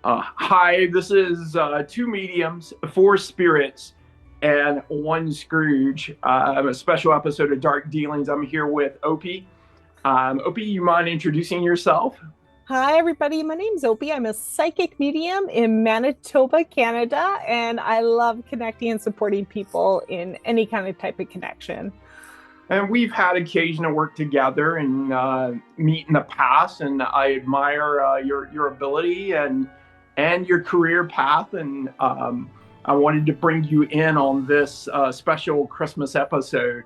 Hi, this is two mediums, four spirits, and one Scrooge. A special episode of Dark Dealings. I'm here with Opie. Opie, you mind introducing yourself? Hi, everybody. My name's Opie. I'm a psychic medium in Manitoba, Canada, and I love connecting and supporting people in any kind of type of connection. And we've had occasion to work together and meet in the past, and I admire your ability and your career path. And I wanted to bring you in on this special Christmas episode.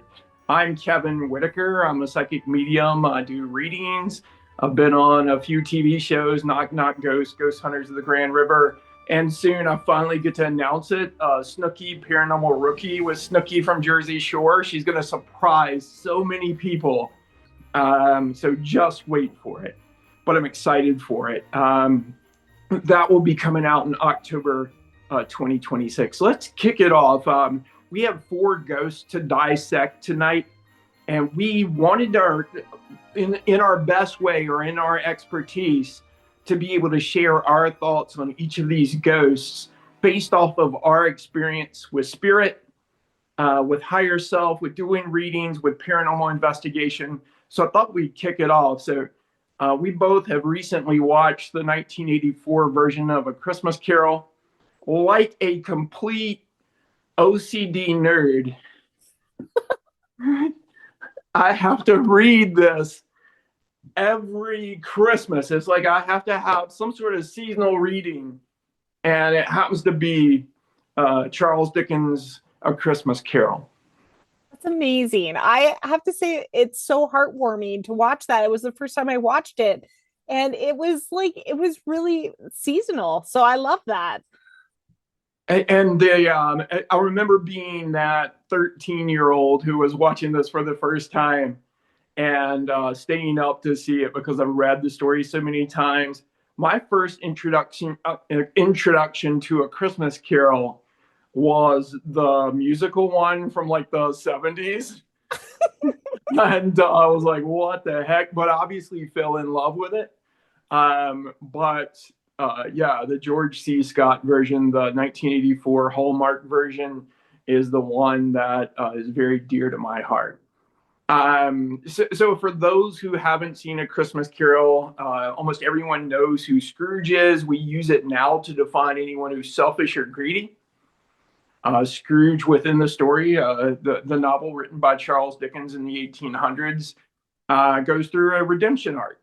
I'm Kevin Whitaker. I'm a psychic medium. I do readings. I've been on a few TV shows, Knock Knock Ghost, Ghost Hunters of the Grand River, and soon I finally get to announce it. Snooki, Paranormal Rookie with Snooki from Jersey Shore. She's going to surprise so many people. So just wait for it. But I'm excited for it. That will be coming out in October 2026. Let's kick it off. We have four ghosts to dissect tonight, and we wanted in our best way or in our expertise to be able to share our thoughts on each of these ghosts based off of our experience with spirit, with higher self, with doing readings, with paranormal investigation. So I thought we'd kick it off. So we both have recently watched the 1984 version of A Christmas Carol. Like a complete OCD nerd, I have to read this every Christmas. It's like I have to have some sort of seasonal reading, and it happens to be Charles Dickens' A Christmas Carol. That's amazing. I have to say, it's so heartwarming to watch that. It was the first time I watched it, and it was really seasonal. So I love that. And I remember being that 13-year-old who was watching this for the first time and staying up to see it because I've read the story so many times. My first introduction to A Christmas Carol was the musical one from like the 70s. And I was like, what the heck? But obviously fell in love with it. But the George C. Scott version, the 1984 Hallmark version, is the one that is very dear to my heart. So for those who haven't seen A Christmas Carol, almost everyone knows who Scrooge is. We use it now to define anyone who's selfish or greedy. Scrooge within the story, the novel written by Charles Dickens in the 1800s, goes through a redemption arc.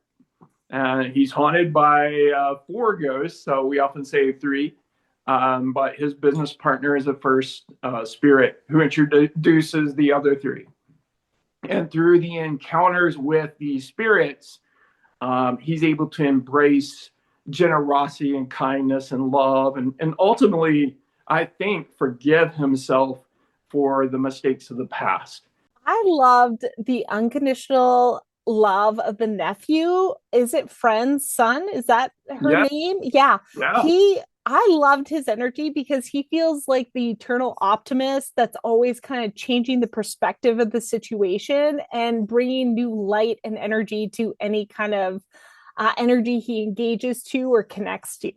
He's haunted by four ghosts, so we often say three. But his business partner is the first spirit who introduces the other three. And through the encounters with these spirits, he's able to embrace generosity and kindness and love, and ultimately, I think, forgive himself for the mistakes of the past. I loved the unconditional love of the nephew. Is it friend's son? Is that her Yeah, name? Yeah. yeah. I loved his energy because he feels like the eternal optimist that's always kind of changing the perspective of the situation and bringing new light and energy to any kind of energy he engages to or connects to.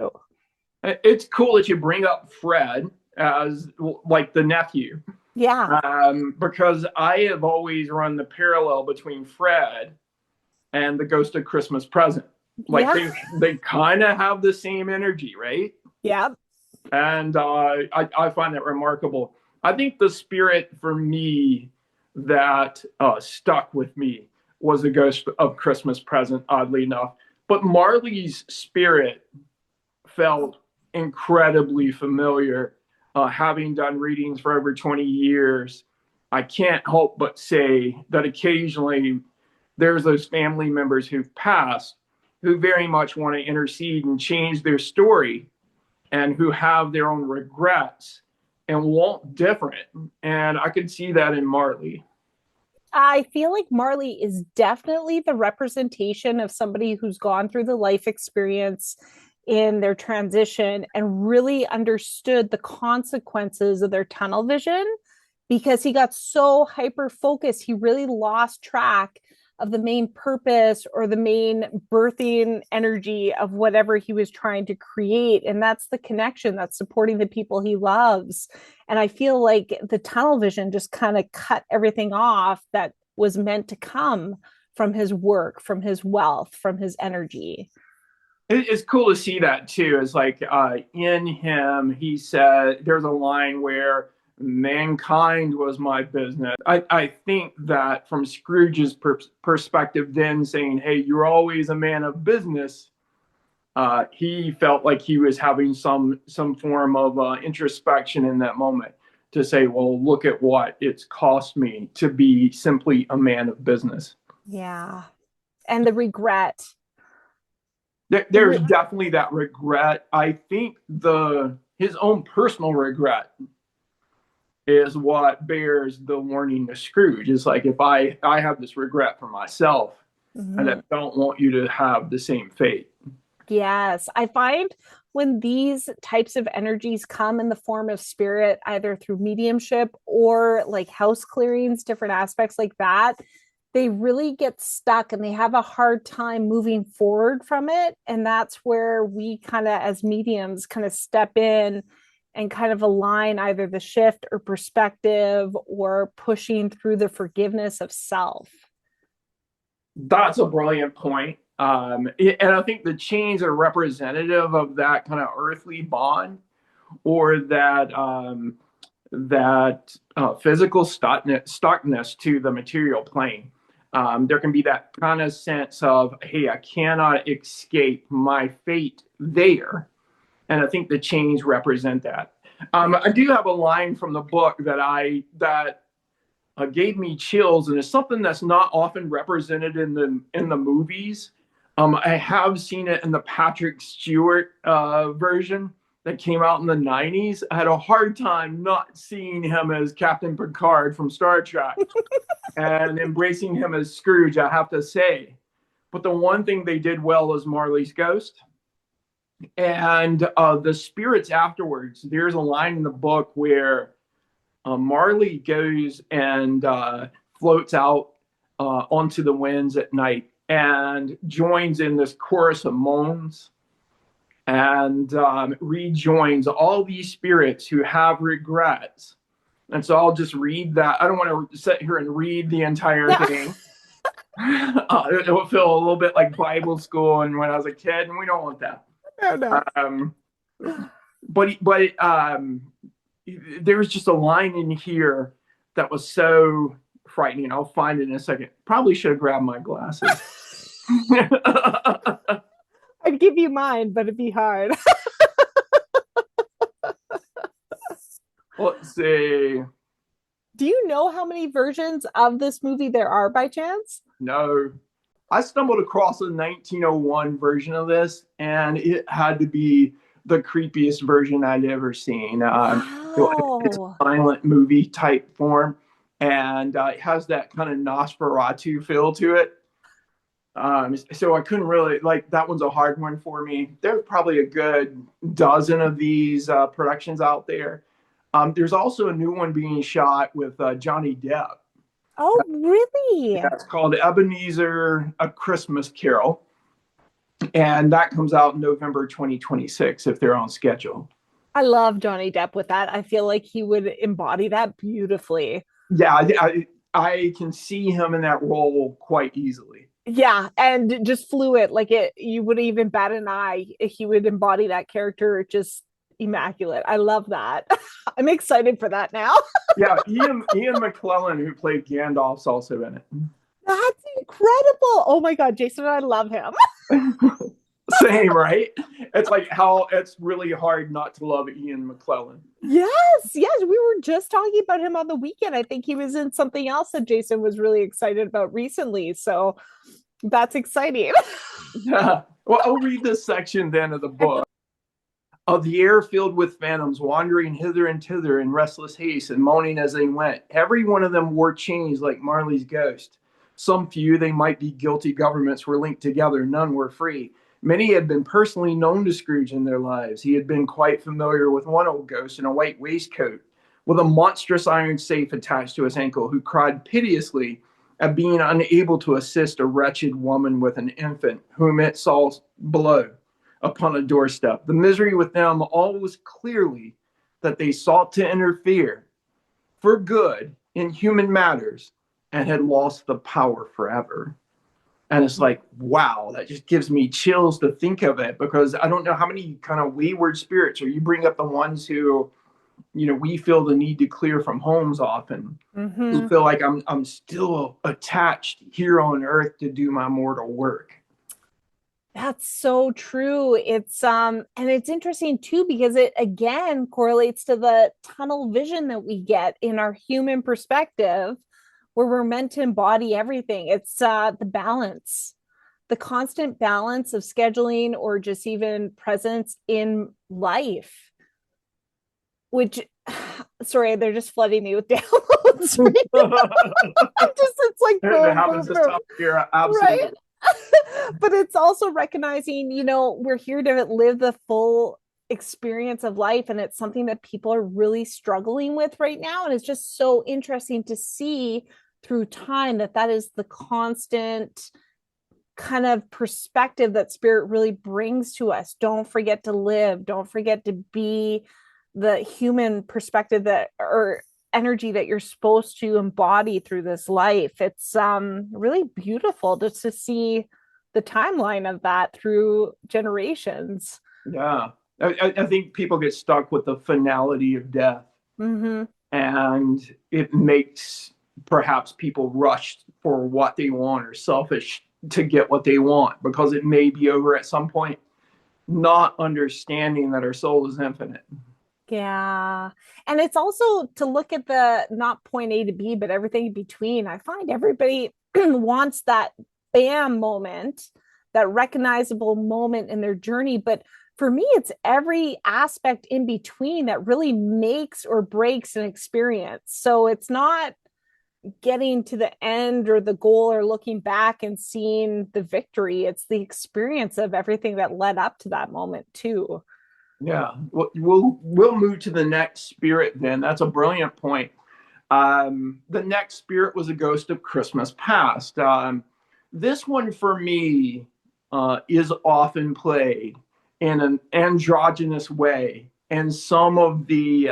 It's cool that you bring up Fred as like the nephew, Yeah. because I have always run the parallel between Fred and the Ghost of Christmas Present. Like Yeah. they kind of have the same energy, right? Yeah. And I find that remarkable. I think the spirit for me that stuck with me was the Ghost of Christmas Present, oddly enough. But Marley's spirit felt incredibly familiar. Having done readings for over 20 years, I can't help but say that occasionally there's those family members who've passed who very much want to intercede and change their story and who have their own regrets and want different. And I could see that in Marley. I feel like Marley is definitely the representation of somebody who's gone through the life experience in their transition and really understood the consequences of their tunnel vision because he got so hyper focused. He really lost track of the main purpose or the main birthing energy of whatever he was trying to create. And that's the connection that's supporting the people he loves. And I feel like the tunnel vision just kind of cut everything off that was meant to come from his work, from his wealth, from his energy. It's cool to see that too. It's like in him, he said, there's a line where mankind was my business. I think that from Scrooge's perspective, then saying, hey, you're always a man of business, he felt like he was having some form of introspection in that moment to say, well, look at what it's cost me to be simply a man of business. Yeah. And the regret. There's definitely that regret. I think his own personal regret is what bears the warning to Scrooge. It's like, if I have this regret for myself, and I don't want you to have the same fate. Yes, I find when these types of energies come in the form of spirit, either through mediumship or like house clearings, different aspects like that, they really get stuck and they have a hard time moving forward from it. And that's where we kind of, as mediums, kind of step in and kind of align either the shift or perspective or pushing through the forgiveness of self. That's a brilliant point. And I think the chains are representative of that kind of earthly bond, or that physical stuckness to the material plane. There can be that kind of sense of, hey, I cannot escape my fate there. And I think the chains represent that. I do have a line from the book that gave me chills, and it's something that's not often represented in the movies. I have seen it in the Patrick Stewart version that came out in the 90s. I had a hard time not seeing him as Captain Picard from Star Trek and embracing him as Scrooge, I have to say. But the one thing they did well is Marley's ghost. And the spirits afterwards. There's a line in the book where Marley goes and floats out onto the winds at night and joins in this chorus of moans and rejoins all these spirits who have regrets. And so I'll just read that. I don't want to sit here and read the entire thing. It will feel a little bit like Bible school and when I was a kid, and we don't want that. No. But there was just a line in here that was so frightening. I'll find it in a second. Probably should have grabbed my glasses. I'd give you mine, but it'd be hard. Let's see. Do you know how many versions of this movie there are by chance? No. I stumbled across a 1901 version of this, and it had to be the creepiest version I'd ever seen. Wow. It's a silent movie type form, and it has that kind of Nosferatu feel to it. So I couldn't really, like, that one's a hard one for me. There's probably a good dozen of these productions out there. There's also a new one being shot with Johnny Depp. Oh, really? Yeah, it's called Ebenezer, A Christmas Carol. And that comes out in November 2026 if they're on schedule. I love Johnny Depp with that. I feel like he would embody that beautifully. Yeah, I can see him in that role quite easily. Yeah, and just fluid. Like you would even bat an eye if he would embody that character just immaculate. I love that. I'm excited for that now. Yeah, Ian McKellen, who played Gandalf's also in it. That's incredible. Oh my God, Jason and I love him. Same, right? It's like how it's really hard not to love Ian McKellen. Yes, we were just talking about him on the weekend. I think he was in something else that Jason was really excited about recently. So that's exciting. Yeah. Well, I'll read this section then of the book. Of the air filled with phantoms, wandering hither and thither in restless haste and moaning as they went. Every one of them wore chains like Marley's ghost. Some few, they might be guilty governments, were linked together. None were free. Many had been personally known to Scrooge in their lives. He had been quite familiar with one old ghost in a white waistcoat with a monstrous iron safe attached to his ankle, who cried piteously at being unable to assist a wretched woman with an infant whom it saw below upon a doorstep. The misery with them all was clearly that they sought to interfere for good in human matters and had lost the power forever. And it's like, wow, that just gives me chills to think of it, because I don't know how many kind of wayward spirits, or you bring up the ones who, we feel the need to clear from homes often, who feel like I'm still attached here on earth to do my mortal work. That's so true. And it's interesting too, because it again correlates to the tunnel vision that we get in our human perspective, where we're meant to embody everything. It's the balance, the constant balance of scheduling or just even presence in life, which, sorry, they're just flooding me with downloads. It's like boom, it happens boom, this time of year, absolutely. Right? But it's also recognizing, we're here to live the full experience of life, and it's something that people are really struggling with right now. And it's just so interesting to see through time that is the constant kind of perspective that spirit really brings to us. Don't forget to live. Don't forget to be the human perspective that, or energy that you're supposed to embody through this life. It's really beautiful just to see the timeline of that through generations. Yeah. I think people get stuck with the finality of death. And it makes perhaps people rush for what they want, or selfish to get what they want, because it may be over at some point, not understanding that our soul is infinite. Yeah. And it's also to look at the not point A to B, but everything in between. I find everybody wants that bam moment, that recognizable moment in their journey. But for me, it's every aspect in between that really makes or breaks an experience. So it's not getting to the end or the goal or looking back and seeing the victory. It's the experience of everything that led up to that moment too. Yeah, we'll move to the next spirit then. That's a brilliant point. The next spirit was a ghost of Christmas past. This one for me is often played in an androgynous way in some of the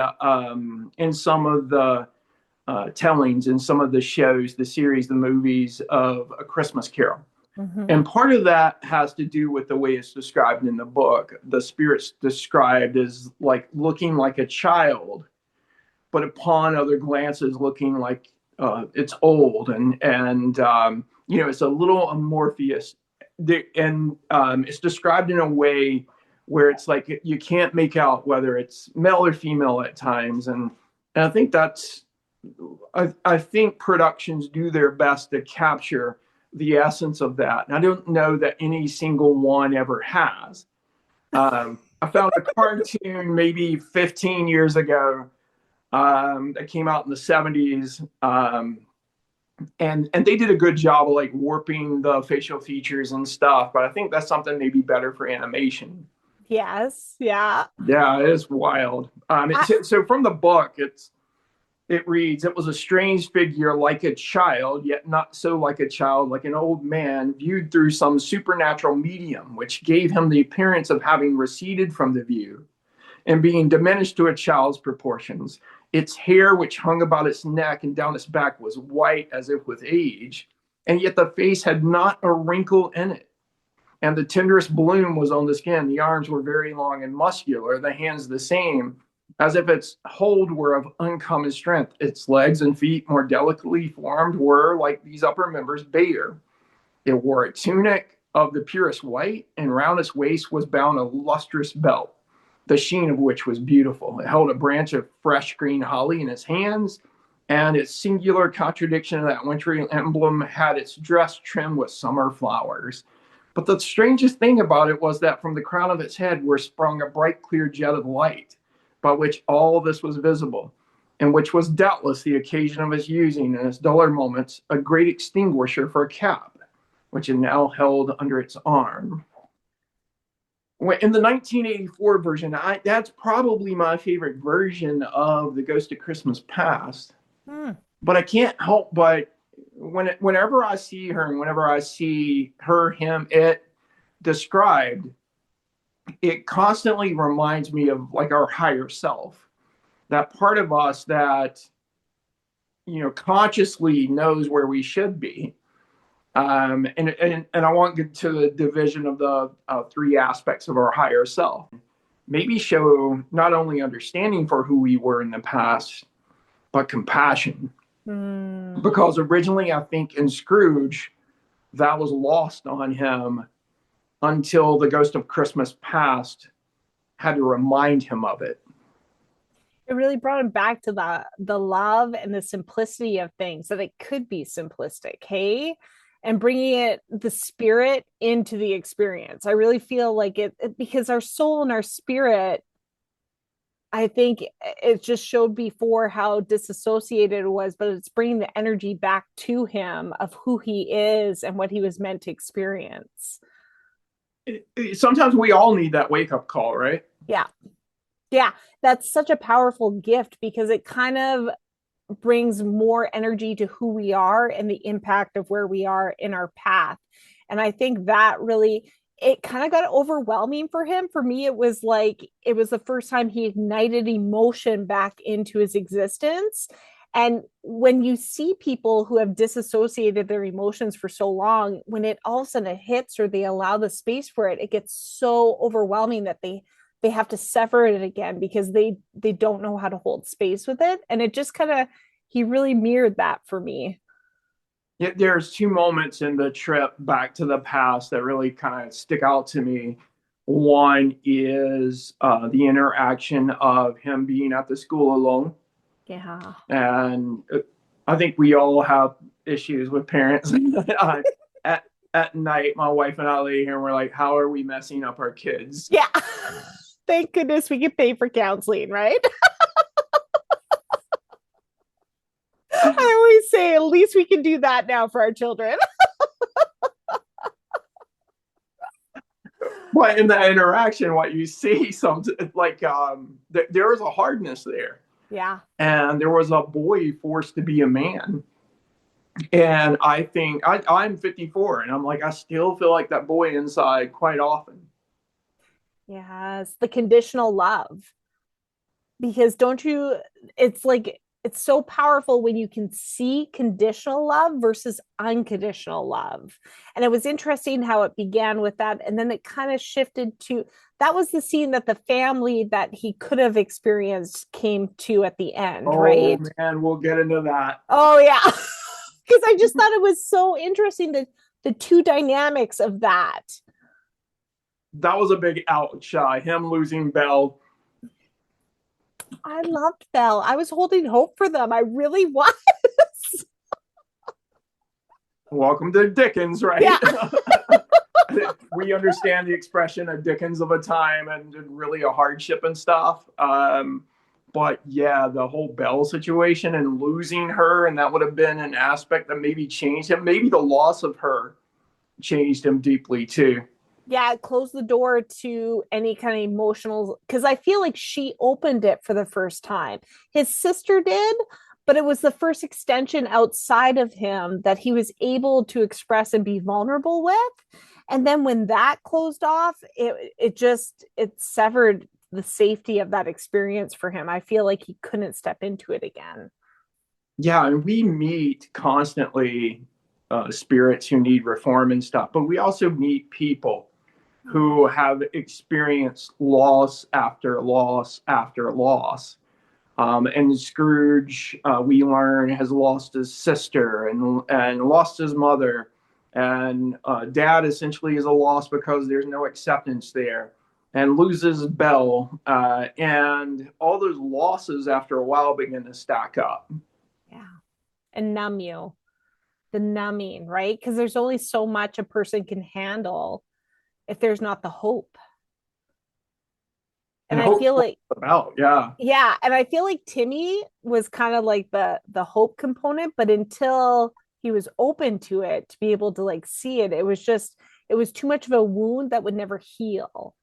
tellings, in some of the shows, the series, the movies of A Christmas Carol. And part of that has to do with the way it's described in the book. The spirit's described as like looking like a child, but upon other glances looking like it's old, and it's a little amorphous. It's described in a way where it's like you can't make out whether it's male or female at times, and I think I think productions do their best to capture the essence of that. And I don't know that any single one ever has. I found a cartoon maybe 15 years ago that came out in the 70s. And they did a good job of like warping the facial features and stuff. But I think that's something maybe better for animation. Yes. Yeah. Yeah, it is wild. So from the book, it reads, "It was a strange figure like a child, yet not so like a child, like an old man, viewed through some supernatural medium, which gave him the appearance of having receded from the view and being diminished to a child's proportions. Its hair, which hung about its neck and down its back, was white as if with age, and yet the face had not a wrinkle in it. And the tenderest bloom was on the skin. The arms were very long and muscular, the hands the same, as if its hold were of uncommon strength. Its legs and feet, more delicately formed, were, like these upper members, bare. It wore a tunic of the purest white, and round its waist was bound a lustrous belt, the sheen of which was beautiful. It held a branch of fresh green holly in its hands, and its singular contradiction of that wintry emblem had its dress trimmed with summer flowers. But the strangest thing about it was that from the crown of its head were sprung a bright clear jet of light, by which all this was visible, and which was doubtless the occasion of his using in his duller moments a great extinguisher for a cap, which it now held under its arm." In the 1984 version, that's probably my favorite version of The Ghost of Christmas Past. But I can't help but whenever I see her and whenever I see her, him, it described, it constantly reminds me of like our higher self, that part of us that, consciously knows where we should be. And I want to get to the division of the three aspects of our higher self. Maybe show not only understanding for who we were in the past, but compassion. Because originally, I think in Scrooge, that was lost on him until the Ghost of Christmas Past had to remind him of it. It really brought him back to the love and the simplicity of things, that it could be simplistic, hey? And bringing the spirit into the experience. I really feel like it, because our soul and our spirit, I think it just showed before how disassociated it was, but it's bringing the energy back to him of who he is and what he was meant to experience. Sometimes we all need that wake up call, right? Yeah. Yeah. That's such a powerful gift, because it kind of brings more energy to who we are and the impact of where we are in our path. And I think that really, it kind of got overwhelming for him. For me, it was like, it was the first time he ignited emotion back into his existence. And when you see people who have disassociated their emotions for so long, when it all of a sudden it hits, or they allow the space for it, it gets so overwhelming that they have to sever it again, because they don't know how to hold space with it. And it just kind of, he really mirrored that for me. Yeah, there's two moments in the trip back to the past that really kind of stick out to me. One is the interaction of him being at the school alone. Yeah. And I think we all have issues with parents. at at night, my wife and I lay here and we're like, how are we messing up our kids? Yeah. Thank goodness we can pay for counseling, right? I always say, at least we can do that now for our children. But in the interaction, what you see, like there was a hardness there. Yeah. And there was a boy forced to be a man. And I think I'm 54, and I'm like, I still feel like that boy inside quite often. Yes, the conditional love. Because don't you, it's like, it's so powerful when you can see conditional love versus unconditional love. And it was interesting how it began with that. And then it kind of shifted to, that was the scene that the family that he could have experienced came to at the end, right? Oh man, we'll get into that. Oh, yeah. Because I just thought it was so interesting, that the two dynamics of that. That was a big ouch. Him losing Belle. I loved Belle. I was holding hope for them. I really was. Welcome to Dickens, right? Yeah. We understand the expression of Dickens of a time and really a hardship and stuff. But yeah, the whole Belle situation and losing her, and that would have been an aspect that maybe changed him. Maybe the loss of her changed him deeply too. Yeah, it closed the door to any kind of emotional, because I feel like she opened it for the first time. His sister did, but it was the first extension outside of him that he was able to express and be vulnerable with. And then when that closed off, it severed the safety of that experience for him. I feel like he couldn't step into it again. Yeah, and we meet constantly spirits who need reform and stuff, but we also meet people who have experienced loss after loss after loss. And Scrooge, we learn, has lost his sister and lost his mother. And dad essentially is a loss because there's no acceptance there, and loses Belle. And all those losses after a while begin to stack up. Yeah. And numb you, the numbing, right? Because there's only so much a person can handle if there's not the hope. And I feel like, about, yeah. yeah, and I feel like Timmy was kind of like the hope component, but until he was open to it, to be able to like see it, it was too much of a wound that would never heal.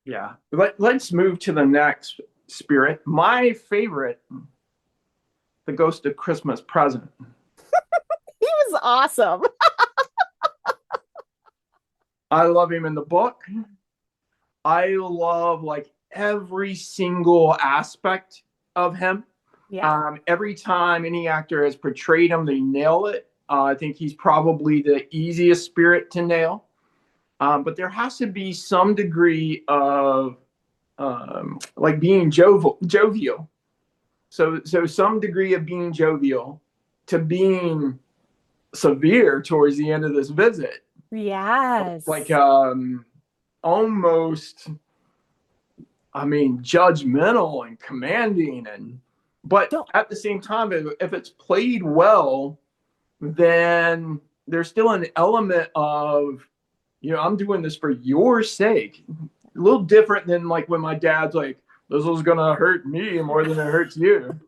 Yeah. Let's move to the next spirit. My favorite the Ghost of Christmas Present. He was awesome. I love him in the book. I love like every single aspect of him. Yeah. Every time any actor has portrayed him, they nail it. I think he's probably the easiest spirit to nail. But there has to be some degree of like being jovial. So some degree of being jovial to being severe towards the end of this visit. Yes. Like almost, I mean, judgmental and commanding, but Don't. at the same time, if it's played well, then there's still an element of, I'm doing this for your sake. A little different than like when my dad's like, this is gonna hurt me more than it hurts you.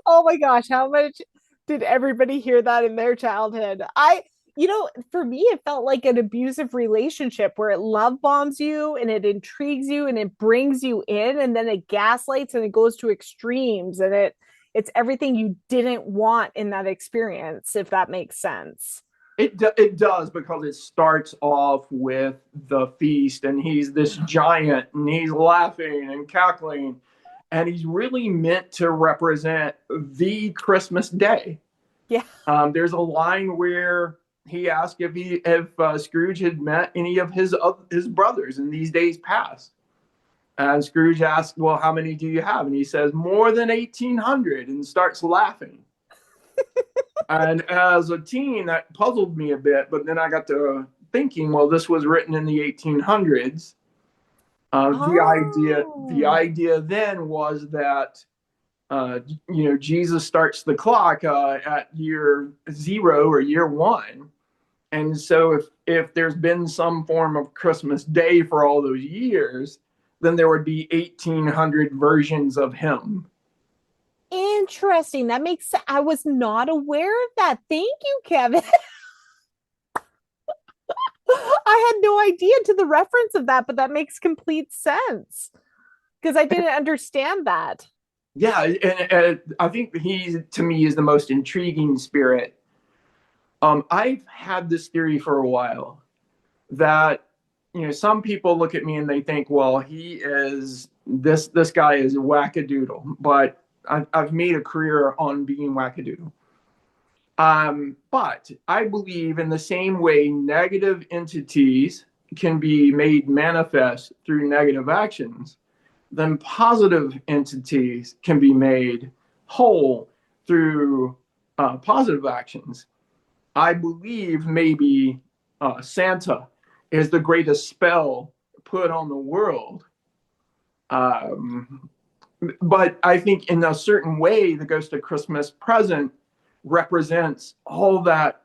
Oh my gosh, how much did everybody hear that in their childhood? For me, it felt like an abusive relationship where it love bombs you and it intrigues you and it brings you in, and then it gaslights and it goes to extremes, and it's everything you didn't want in that experience, if that makes sense. It does, because it starts off with the feast, and he's this giant, and he's laughing and cackling, and he's really meant to represent the Christmas day. Yeah. There's a line where he asked if Scrooge had met any of his brothers in these days past, and Scrooge asked, "Well, how many do you have?" And he says, "More than 1,800," and starts laughing. And as a teen, that puzzled me a bit, but then I got to thinking, well, this was written in the 1800s. The idea then was that Jesus starts the clock at year 0 or year 1, and so if there's been some form of Christmas Day for all those years, then there would be 1,800 versions of him. Interesting. That makes sense. I was not aware of that. Thank you, Kevin. I had no idea to the reference of that, but that makes complete sense because I didn't understand that. Yeah, and I think he, to me, is the most intriguing spirit. I've had this theory for a while that some people look at me and they think, well, he is this guy is a wackadoodle, but I've made a career on being wackadoodle. But I believe in the same way negative entities can be made manifest through negative actions, then positive entities can be made whole through positive actions. I believe maybe Santa is the greatest spell put on the world. But I think in a certain way, the Ghost of Christmas Present represents all that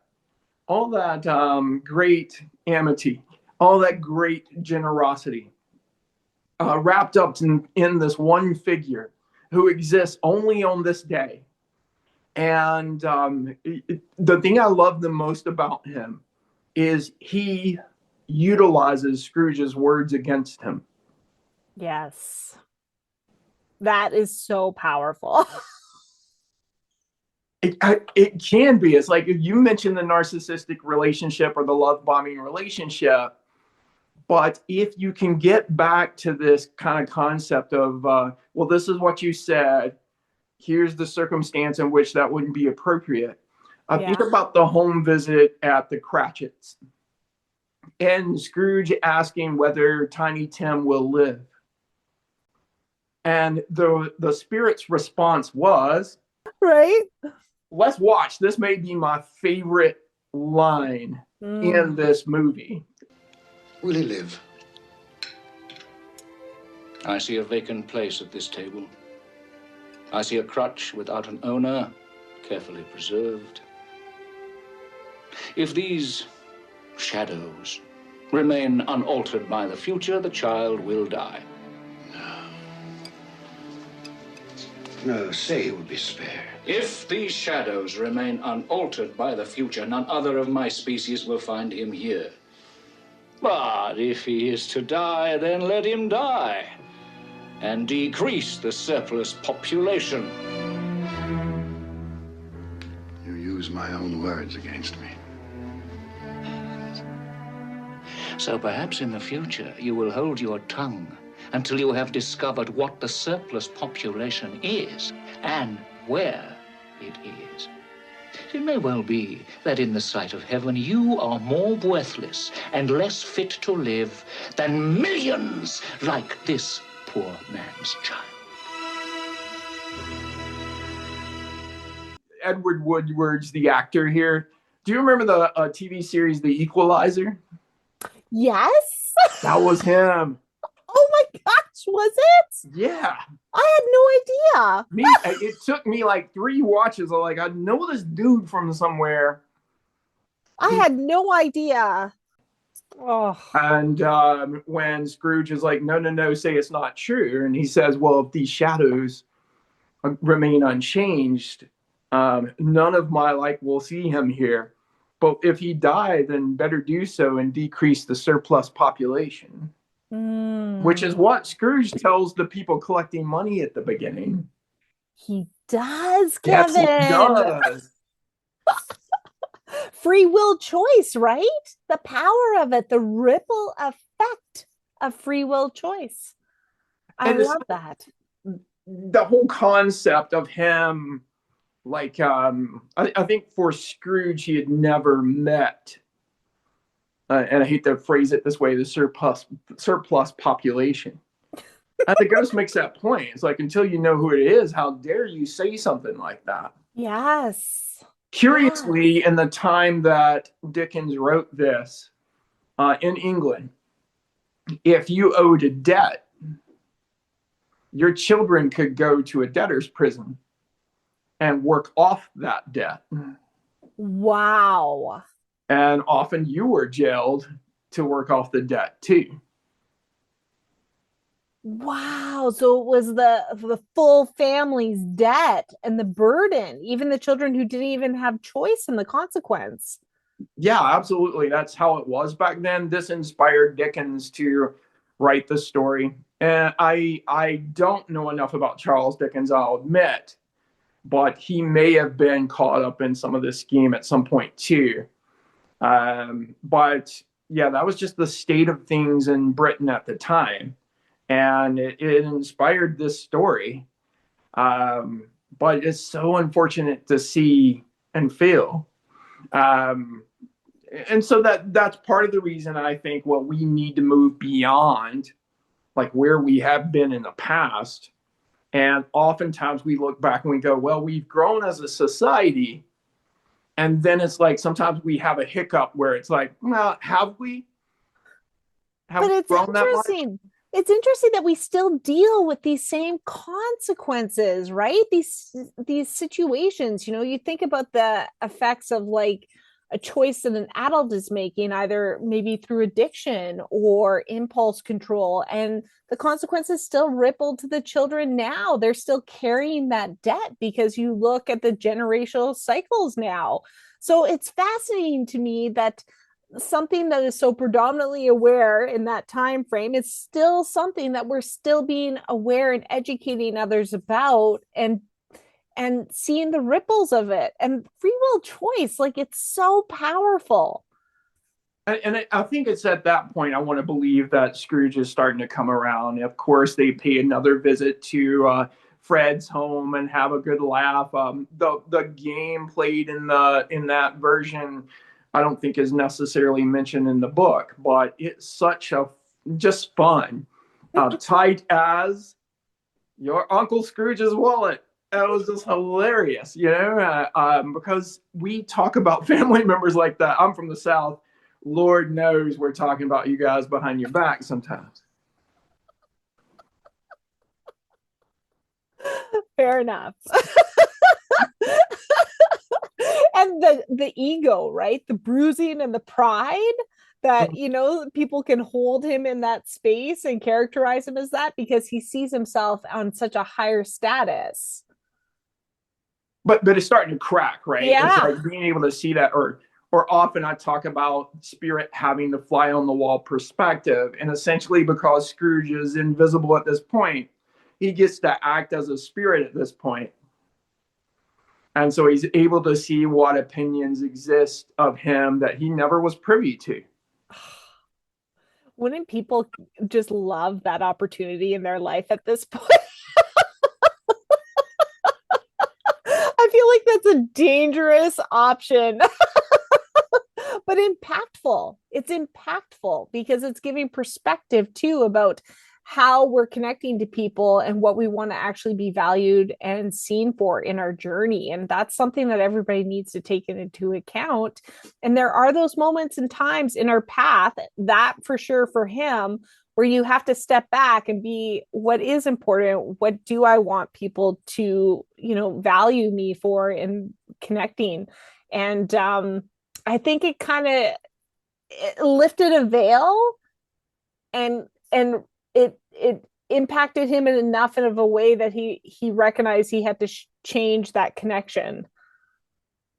great amity, all that great generosity, wrapped up in this one figure who exists only on this day. And the thing I love the most about him is he utilizes Scrooge's words against him. Yes. That is so powerful. It can be. It's like you mentioned the narcissistic relationship or the love bombing relationship. But if you can get back to this kind of concept of, well, this is what you said, here's the circumstance in which that wouldn't be appropriate. Think about the home visit at the Cratchits and Scrooge asking whether Tiny Tim will live. And the spirit's response was, right? Let's watch. This may be my favorite line in this movie. Will he live? I see a vacant place at this table. I see a crutch without an owner, carefully preserved. If these shadows remain unaltered by the future, the child will die. No, say he will be spared. If these shadows remain unaltered by the future, none other of my species will find him here. But if he is to die, then let him die. and decrease the surplus population. You use my own words against me. So perhaps in the future you will hold your tongue until you have discovered what the surplus population is and where it is. It may well be that in the sight of heaven you are more worthless and less fit to live than millions like this poor man's child. Edward Woodward's the actor here. Do you remember the TV series The Equalizer? Yes. That was him. Oh my gosh, was it? Yeah. I had no idea. It took me like 3 watches. I'm like, I know this dude from somewhere. I had no idea. Oh. And when Scrooge is like, no, say it's not true. And he says, well, if these shadows remain unchanged, none of my like will see him here. But if he die, then better do so and decrease the surplus population. Which is what Scrooge tells the people collecting money at the beginning. He does, Kevin. Yes, he does. Free will choice, right? The power of it, the ripple effect of free will choice. I love that. The whole concept of him, like, I think for Scrooge, he had never met, and I hate to phrase it this way, the surplus population. And the ghost makes that point. It's like, until you know who it is, how dare you say something like that? Yes. Curiously, in the time that Dickens wrote this, in England, if you owed a debt, your children could go to a debtor's prison and work off that debt. Wow. And often you were jailed to work off the debt too. Wow. So it was the full family's debt and the burden, even the children who didn't even have choice in the consequence. Yeah, absolutely. That's how it was back then. This inspired Dickens to write the story. And I don't know enough about Charles Dickens, I'll admit, but he may have been caught up in some of this scheme at some point too. But yeah, that was just the state of things in Britain at the time. And it inspired this story. But it's so unfortunate to see and feel. And so that's part of the reason I think, well, we need to move beyond like where we have been in the past. And oftentimes we look back and we go, well, we've grown as a society. And then it's like sometimes we have a hiccup where it's like, well, have we? But it's interesting. It's interesting that we still deal with these same consequences, right? These situations, you think about the effects of like a choice that an adult is making, either maybe through addiction or impulse control, and the consequences still ripple to the children now. They're still carrying that debt because you look at the generational cycles now. So it's fascinating to me that something that is so predominantly aware in that time frame is still something that we're still being aware and educating others about, and seeing the ripples of it. And free will choice, like, it's so powerful. And I think it's at that point I want to believe that Scrooge is starting to come around. Of course, they pay another visit to Fred's home and have a good laugh. The game played in that version, I don't think is necessarily mentioned in the book, but it's such a just fun. Tight as your Uncle Scrooge's wallet. It was just hilarious, because we talk about family members like that. I'm from the South. Lord knows we're talking about you guys behind your back sometimes. Fair enough. And the ego, right? The bruising and the pride that, people can hold him in that space and characterize him as that because he sees himself on such a higher status. But it's starting to crack, right? Yeah. It's like being able to see that, or often I talk about spirit having the fly on the wall perspective, and essentially because Scrooge is invisible at this point, he gets to act as a spirit at this point. And so he's able to see what opinions exist of him that he never was privy to. Wouldn't people just love that opportunity in their life at this point? I feel like that's a dangerous option. But impactful. It's impactful because it's giving perspective too about how we're connecting to people and what we want to actually be valued and seen for in our journey. And that's something that everybody needs to take into account. And there are those moments and times in our path, that for sure for him, where you have to step back and be, what is important? What do I want people to, value me for in connecting? And I think it kind of lifted a veil and it impacted him in enough of a way that he recognized he had to change that connection.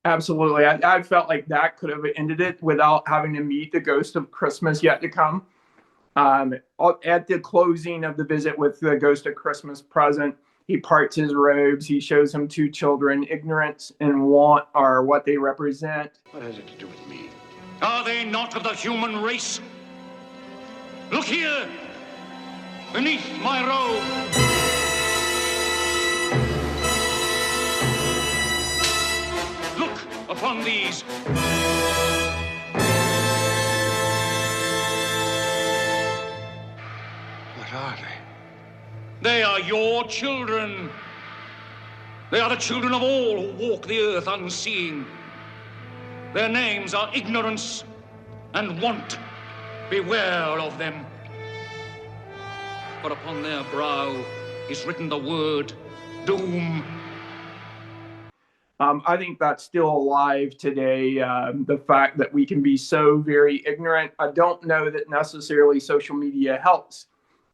Absolutely. I felt like that could have ended it without having to meet the ghost of Christmas yet to come. At the closing of the visit with the ghost of Christmas present, he parts his robes. He shows him two children. Ignorance and want are what they represent. What has it to do with me? Are they not of the human race? Look here, beneath my robe. Look upon these. What are they? They are your children. They are the children of all who walk the earth unseeing. Their names are ignorance and want. Beware of them. For upon their brow is written the word doom. I think that's still alive today. The fact that we can be so very ignorant. I don't know that necessarily social media helps,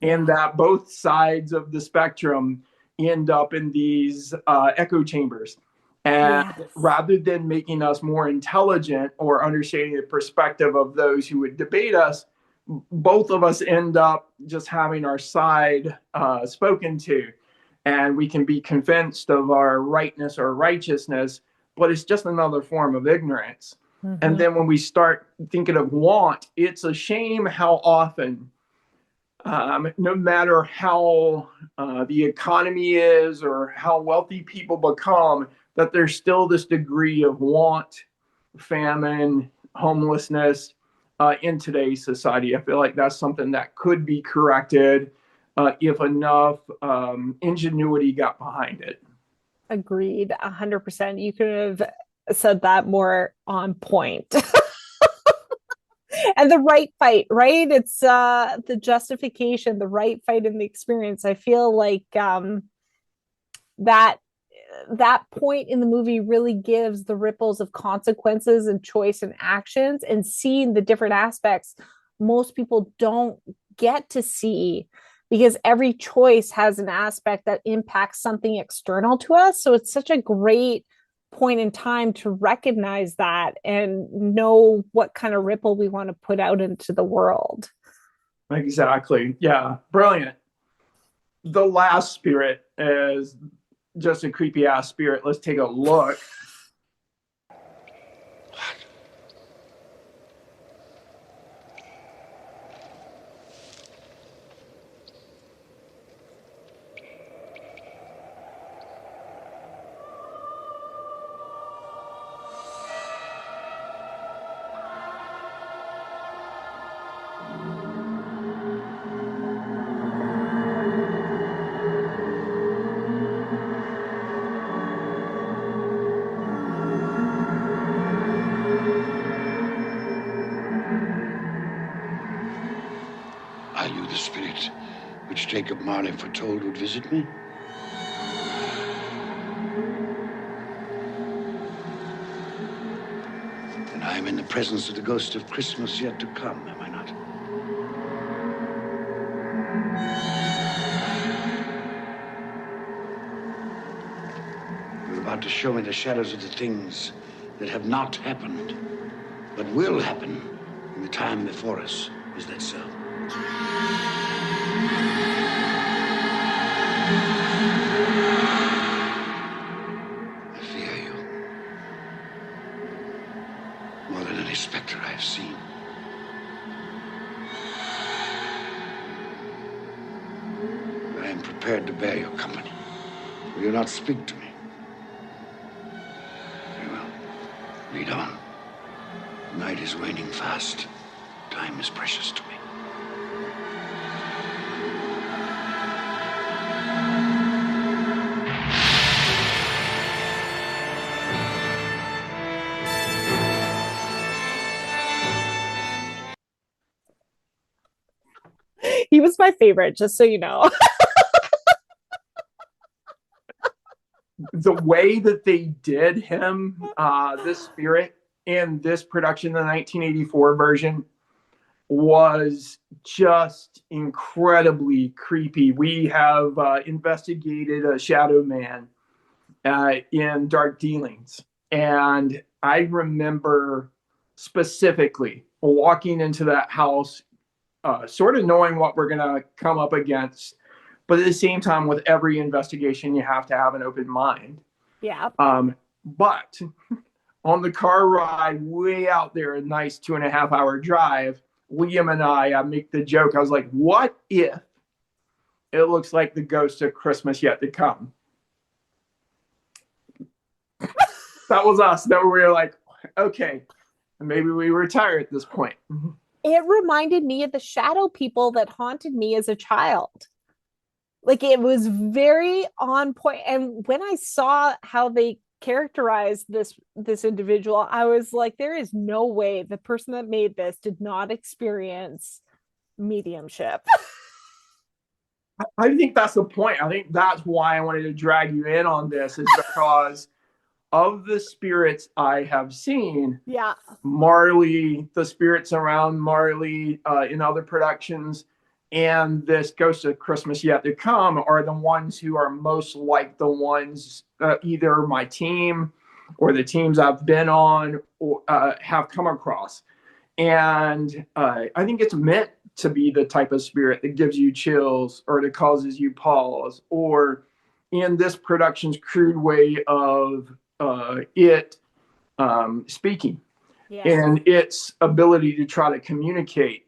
and that both sides of the spectrum end up in these echo chambers. And Yes. rather than making us more intelligent or understanding the perspective of those who would debate us, both of us end up just having our side spoken to. And we can be convinced of our rightness or righteousness, but it's just another form of ignorance. Mm-hmm. And then when we start thinking of want, it's a shame how often, no matter how the economy is or how wealthy people become, that there's still this degree of want, famine, homelessness in today's society. I feel like that's something that could be corrected if enough ingenuity got behind it. Agreed, 100%. You could have said that more on point. And the right fight, right? It's the justification, the right fight in the experience. I feel like that point in the movie really gives the ripples of consequences and choice and actions, and seeing the different aspects most people don't get to see, because every choice has an aspect that impacts something external to us. So it's such a great point in time to recognize that and know what kind of ripple we want to put out into the world. Exactly. Yeah. Brilliant. The last spirit is just a creepy ass spirit. Let's take a look. Are you the spirit which Jacob Marley foretold would visit me? Then I am in the presence of the ghost of Christmas yet to come, am I not? You're about to show me the shadows of the things that have not happened, but will happen in the time before us. Is that so? more than any specter I have seen. I am prepared to bear your company. Will you not speak to me? Very well. Lead on. Night is waning fast. Time is precious to me. He was my favorite, just so you know. The way that they did him, this spirit in this production, the 1984 version, was just incredibly creepy. We have investigated a shadow man in Dark Dealings, and I remember specifically walking into that house, sort of knowing what we're going to come up against, but at the same time, with every investigation, you have to have an open mind. Yeah. But on the car ride way out there, a nice 2.5 hour drive, Liam and I make the joke. I was like, what if it looks like the ghost of Christmas yet to come? That was us. That we were like, okay, maybe we retire at this point. It reminded me of the shadow people that haunted me as a child. Like, it was very on point. And when I saw how they characterized this individual, I was like, there is no way the person that made this did not experience mediumship. I think that's the point. I think that's why I wanted to drag you in on this, is because of the spirits I have seen. Yeah. Marley, the spirits around Marley in other productions, and this Ghost of Christmas Yet to Come are the ones who are most like the ones either my team or the teams I've been on or have come across. And I think it's meant to be the type of spirit that gives you chills or that causes you pause, or in this production's crude way of it speaking. Yeah. And its ability to try to communicate.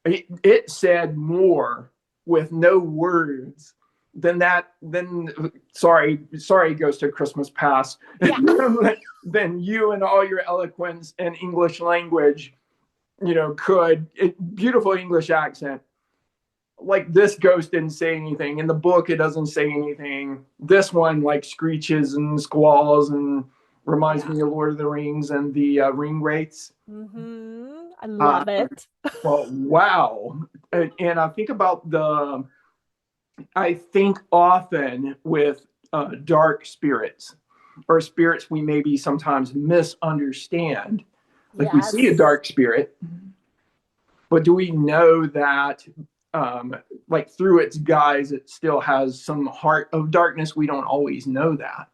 It said more with no words than sorry, Ghost of Christmas Past, yeah. Than you and all your eloquence and English language, could. Beautiful English accent. Like, this ghost didn't say anything. In the book, it doesn't say anything. This one, like, screeches and squalls and reminds me of Lord of the Rings and the ring wraiths. Mm-hmm. I love it. Well, wow. And I think about I think often with dark spirits, or spirits we maybe sometimes misunderstand. Like, yes. We see a dark spirit, but do we know that like, through its guise, it still has some heart of darkness? We don't always know that.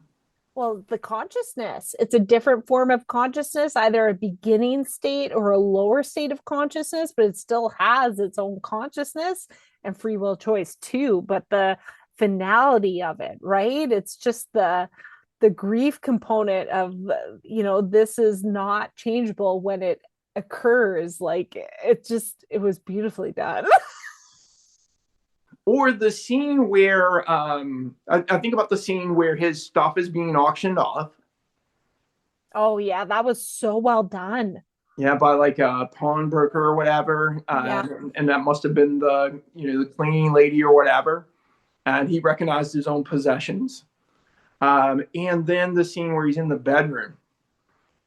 Well, the consciousness, it's a different form of consciousness, either a beginning state or a lower state of consciousness, but it still has its own consciousness and free will choice too. But the finality of it, right? It's just the grief component of, this is not changeable when it occurs. Like, it was beautifully done. Or the scene where I think about the scene where his stuff is being auctioned off. Oh yeah, that was so well done. Yeah, by like a pawnbroker or whatever. Yeah. And that must have been the cleaning lady or whatever. And he recognized his own possessions. And then the scene where he's in the bedroom,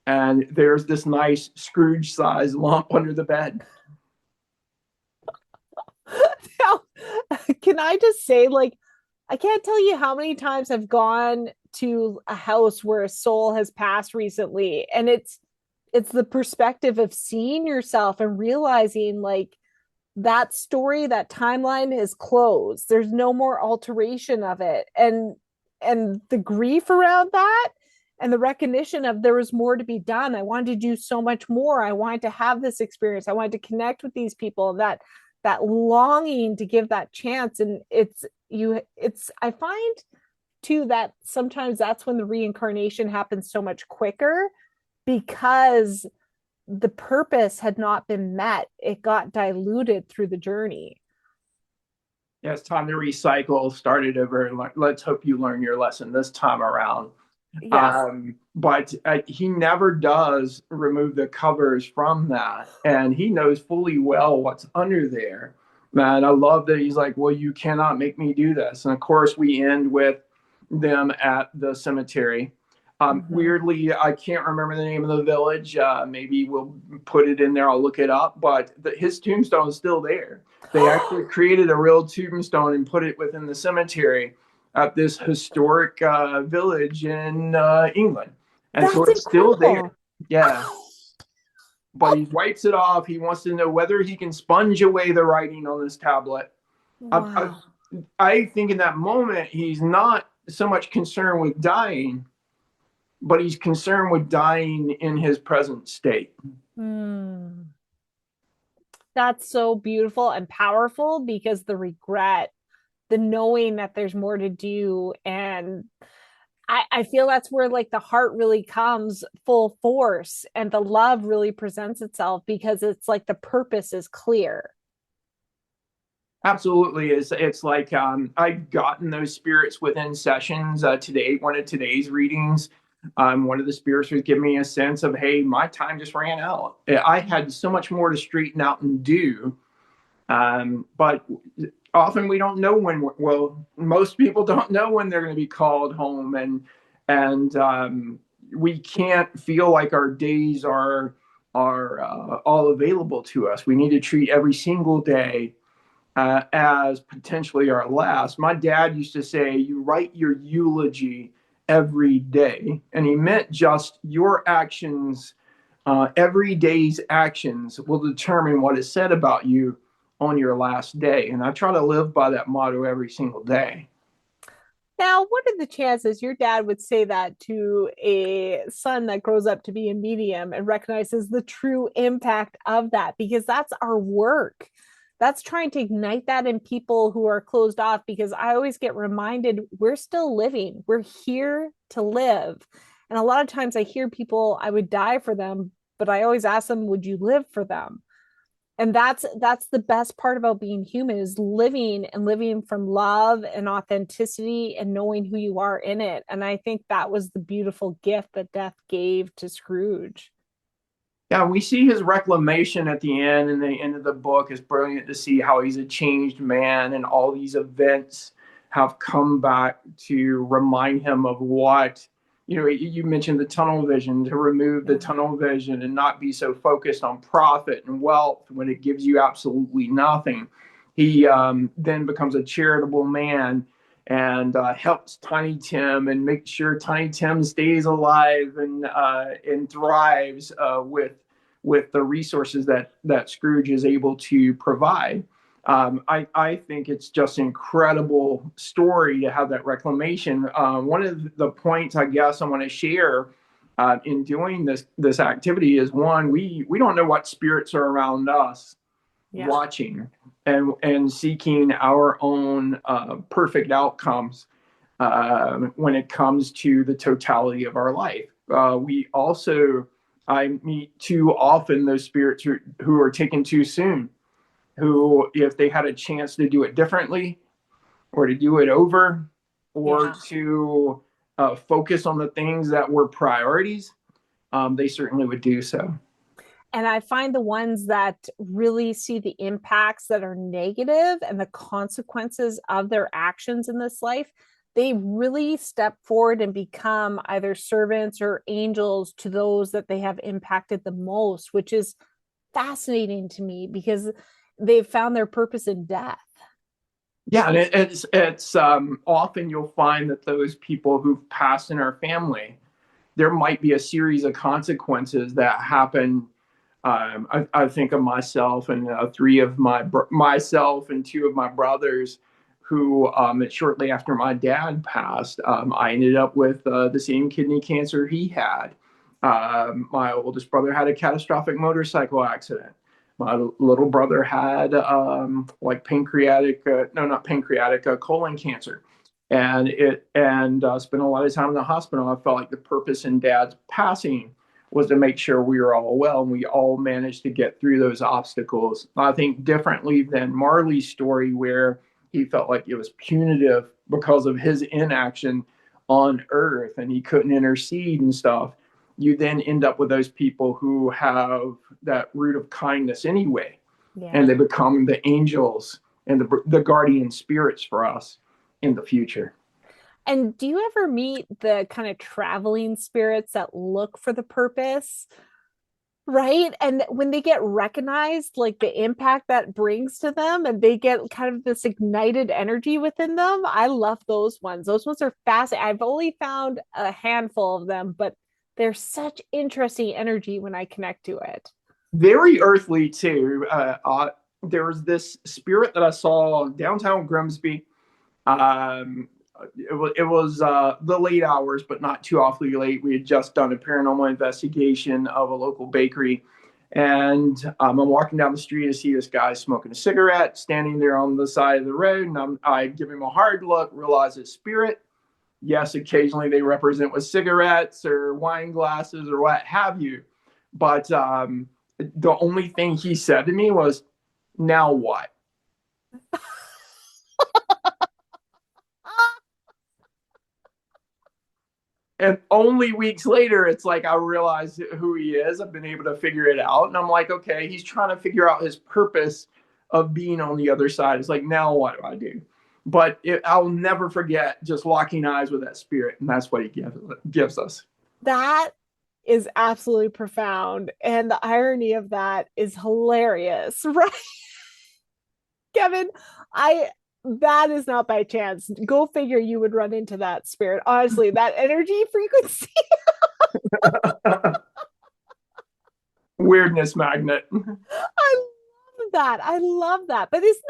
and there's this nice Scrooge-sized lump under the bed. Now, can I just say, like, I can't tell you how many times I've gone to a house where a soul has passed recently, and it's the perspective of seeing yourself and realizing, like, that story, that timeline is closed. There's no more alteration of it, and the grief around that, and the recognition of there was more to be done. I wanted to do so much more. I wanted to have this experience. I wanted to connect with these people. That longing to give that chance. And I find too that sometimes that's when the reincarnation happens so much quicker, because the purpose had not been met. It got diluted through the journey. Yeah, it's time to recycle, start it over, and let's hope you learn your lesson this time around. Yes. But he never does remove the covers from that. And he knows fully well what's under there. Man, I love that he's like, well, you cannot make me do this. And of course, we end with them at the cemetery. Weirdly, I can't remember the name of the village. Maybe we'll put it in there. I'll look it up. But his tombstone is still there. They actually created a real tombstone and put it within the cemetery at this historic village in England. And That's so it's incredible. still there. Yeah. But he wipes it off. He wants to know whether he can sponge away the writing on this tablet. Wow. I think in that moment, he's not so much concerned with dying, but he's concerned with dying in his present state. That's so beautiful and powerful, because the regret, the knowing that there's more to do, and I feel that's where like the heart really comes full force and the love really presents itself, because it's like the purpose is clear. Absolutely. It's like I've gotten those spirits within sessions. Today, one of today's readings, one of the spirits was giving me a sense of, hey, my time just ran out. I had so much more to straighten out and do. But often we don't know when, well, most people don't know when they're going to be called home. And we can't feel like our days are all available to us. We need to treat every single day as potentially our last. My dad used to say, you write your eulogy every day. And he meant just your actions, every day's actions will determine what is said about you on your last day. And I try to live by that motto every single day. Now, what are the chances your dad would say that to a son that grows up to be a medium and recognizes the true impact of that? Because that's our work. That's trying to ignite that in people who are closed off, because I always get reminded we're still living. We're here to live. And a lot of times I hear people, I would die for them, but I always ask them, would you live for them? And that's the best part about being human, is living, and living from love and authenticity and knowing who you are in it. And I think that was the beautiful gift that death gave to Scrooge. Yeah, we see his reclamation at the end, and the end of the book is brilliant to see how he's a changed man, and all these events have come back to remind him of what, you mentioned the tunnel vision, to remove the tunnel vision and not be so focused on profit and wealth when it gives you absolutely nothing. He then becomes a charitable man and helps Tiny Tim and makes sure Tiny Tim stays alive and thrives with the resources that Scrooge is able to provide. I think it's just an incredible story to have that reclamation. One of the points I guess I want to share in doing this activity is, one, we don't know what spirits are around us watching and seeking our own perfect outcomes when it comes to the totality of our life. I meet too often those spirits who are taken too soon, who, if they had a chance to do it differently or to do it over or to focus on the things that were priorities, they certainly would do so. And I find the ones that really see the impacts that are negative and the consequences of their actions in this life, they really step forward and become either servants or angels to those that they have impacted the most, which is fascinating to me, because they've found their purpose in death. Yeah, and it's often you'll find that those people who've passed in our family, there might be a series of consequences that happen. I think of myself and myself and two of my brothers who, shortly after my dad passed, I ended up with the same kidney cancer he had. My oldest brother had a catastrophic motorcycle accident. My little brother had colon cancer, and spent a lot of time in the hospital. I felt like the purpose in Dad's passing was to make sure we were all well, and we all managed to get through those obstacles. I think differently than Marley's story, where he felt like it was punitive because of his inaction on Earth and he couldn't intercede and stuff. You then end up with those people who have that root of kindness anyway, and they become the angels and the guardian spirits for us in the future. And do you ever meet the kind of traveling spirits that look for the purpose? Right. And when they get recognized, like the impact that brings to them, and they get kind of this ignited energy within them. I love those ones. Those ones are fascinating. I've only found a handful of them, but they're such interesting energy when I connect to it. Very earthly, too. There was this spirit that I saw downtown Grimsby. Um, it was the late hours, but not too awfully late. We had just done a paranormal investigation of a local bakery, and I'm walking down the street to see this guy smoking a cigarette, standing there on the side of the road, and I give him a hard look, realize it's spirit. Yes, occasionally they represent with cigarettes or wine glasses or what have you, but the only thing he said to me was, "Now what?" And only weeks later, it's like I realized who he is. I've been able to figure it out. And I'm like, okay, he's trying to figure out his purpose of being on the other side. It's like, now what do I do? But I'll never forget just locking eyes with that spirit. And that's what he gives us. That is absolutely profound. And the irony of that is hilarious, right? Kevin, that is not by chance. Go figure you would run into that spirit. Honestly, that energy frequency. Weirdness magnet. I love that. I love that. But isn't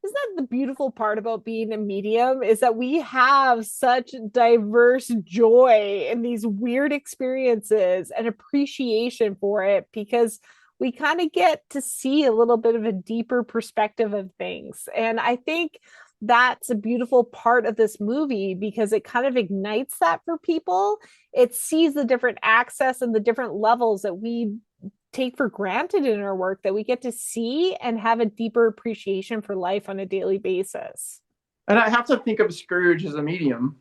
that the beautiful part about being a medium, is that we have such diverse joy in these weird experiences and appreciation for it, because we kind of get to see a little bit of a deeper perspective of things. And I think that's a beautiful part of this movie, because it kind of ignites that for people. It sees the different access and the different levels that we take for granted in our work, that we get to see and have a deeper appreciation for life on a daily basis. And I have to think of Scrooge as a medium.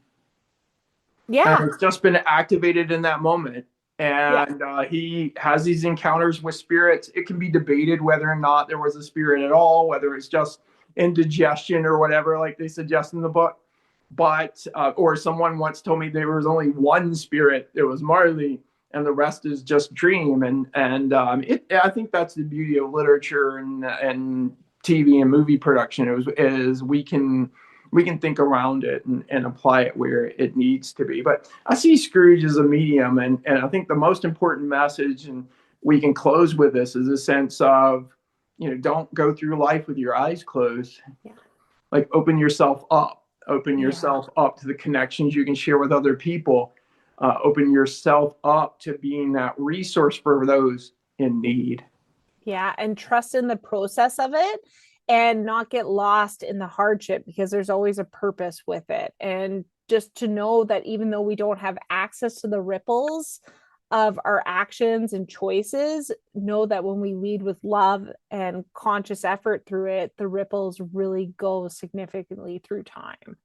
Yeah. And it's just been activated in that moment. And he has these encounters with spirits. It can be debated whether or not there was a spirit at all, whether it's just indigestion or whatever, like they suggest in the book. But, or someone once told me there was only one spirit, it was Marley, and the rest is just dream. I think that's the beauty of literature and TV and movie production is we can think around it and apply it where it needs to be. But I see Scrooge as a medium, and I think the most important message, and we can close with this, is a sense of, don't go through life with your eyes closed. Yeah. Like open yourself up to the connections you can share with other people. Open yourself up to being that resource for those in need. Yeah, and trust in the process of it, and not get lost in the hardship, because there's always a purpose with it. And just to know that even though we don't have access to the ripples of our actions and choices, know that when we lead with love and conscious effort through it, the ripples really go significantly through time.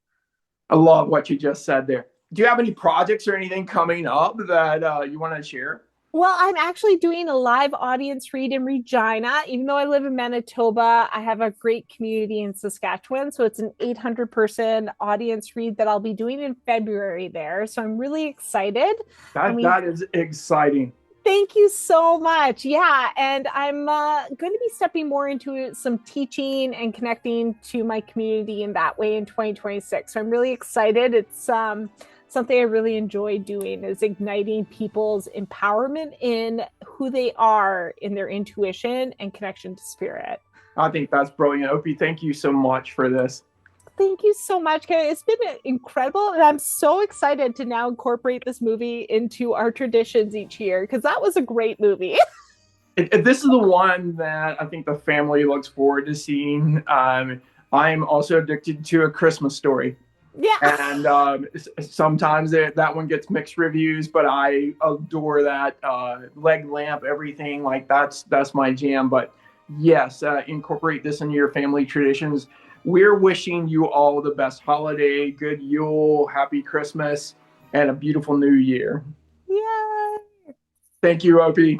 I love what you just said there. Do you have any projects or anything coming up that you want to share? Well, I'm actually doing a live audience read in Regina. Even though I live in Manitoba, I have a great community in Saskatchewan. So it's an 800-person audience read that I'll be doing in February there. So I'm really excited. That is exciting. Thank you so much. Yeah. And I'm going to be stepping more into some teaching and connecting to my community in that way in 2026. So I'm really excited. It's something I really enjoy doing, is igniting people's empowerment in who they are, in their intuition and connection to spirit. I think that's brilliant. Opie, thank you so much for this. Thank you so much, Karen. It's been incredible. And I'm so excited to now incorporate this movie into our traditions each year, because that was a great movie. This is the one that I think the family looks forward to seeing. I'm also addicted to A Christmas Story. Yeah. And sometimes that one gets mixed reviews, but I adore that leg lamp, everything like that's my jam. But yes, incorporate this into your family traditions. We're wishing you all the best holiday, good Yule, happy Christmas, and a beautiful new year. Yay. Thank you, Opie.